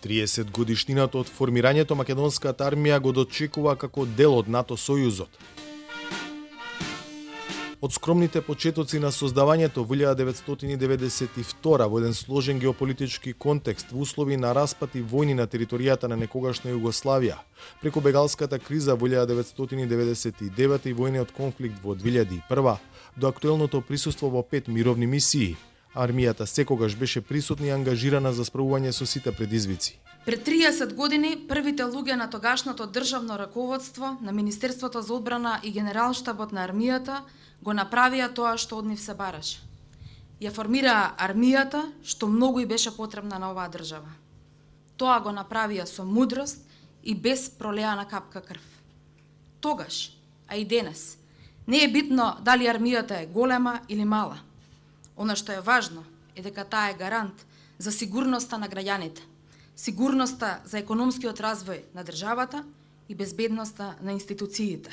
30 годишнината од формирањето македонската армија го дочекува како дел од НАТО сојузот. Од скромните почетоци на создавањето во 1992 во еден сложен геополитички контекст во услови на распад и војни на територијата на некогашна Југославија, преку бегалската криза во 1999 и војниот конфликт во 2001 до актуелното присуство во 5 мировни мисии, армијата секогаш беше присутна и ангажирана за справување со сите предизвици. Пред 30 години првите луѓе на тогашното државно раководство на Министерството за одбрана и Генералштабот на армијата го направија тоа што од нив се бараше. Ја формираа армијата, што многу и беше потребна на оваа држава. Тоа го направија со мудрост и без пролеана капка крв. Тогаш, а и денес, не е битно дали армијата е голема или мала. Она што е важно е дека таа е гарант за сигурноста на граѓаните, сигурноста за економскиот развој на државата и безбедноста на институциите.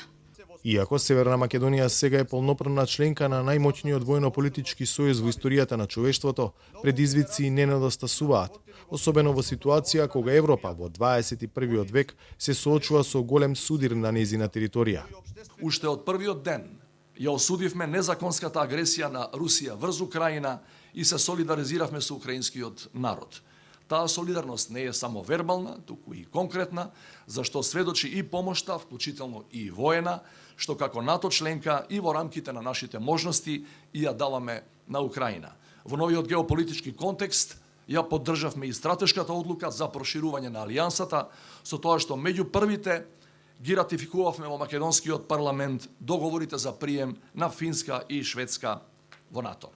Иако Северна Македонија сега е полноправна членка на најмоćниот војно-политички сојуз во историјата на човештвото, предизвици не недостасуваат, особено во ситуација кога Европа во 21. век се соочува со голем судир на нејзина територија. Уште од првиот ден ја осудивме незаконската агресија на Русија врз Украина и се солидаризиравме со украинскиот народ. Таа солидарност не е само вербална, туку и конкретна, зашто сведочи и помошта, вклучително и воена, што како НАТО членка и во рамките на нашите можности и ја даваме на Украина. Во новиот геополитички контекст ја поддржавме и стратешката одлука за проширување на алијансата, со тоа што меѓу првите ги ратификувавме во македонскиот парламент договорите за прием на Финска и Шведска во НАТО.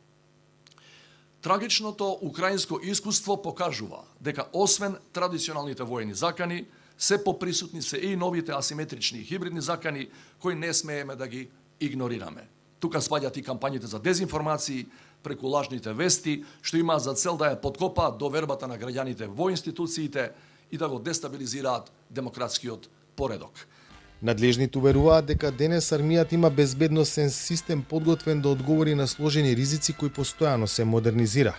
Трагичното украинско искуство покажува дека освен традиционалните воени закани, се поприсутни се и новите асиметрични и хибридни закани кои не смееме да ги игнорираме. Тука спаѓаат и кампањите за дезинформации преку лажните вести, што има за цел да ја подкопаат довербата на граѓаните во институциите и да го дестабилизираат демократскиот поредок. Надлежните уверуваат дека денес армијата има безбедносен систем подготвен да одговори на сложени ризици кои постојано се модернизира.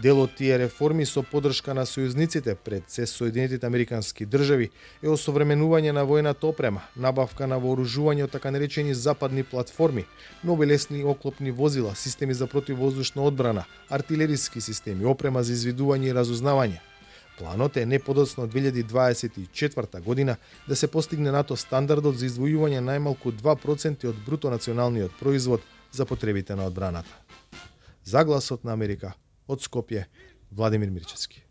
Дел од тие реформи со поддршка на сојузниците пред се Соединетите Американски држави е осовременување на војната опрема, набавка на вооружување од така наречени западни платформи, нови лесни оклопни возила, системи за противвоздушна одбрана, артилериски системи, опрема за извидување и разузнавање. Планот е не подоцна од 2024 година да се постигне НАТО стандардот за издвојување најмалку 2% од бруто националниот производ за потребите на одбраната. За Гласот на Америка, од Скопје, Владимир Мирчевски.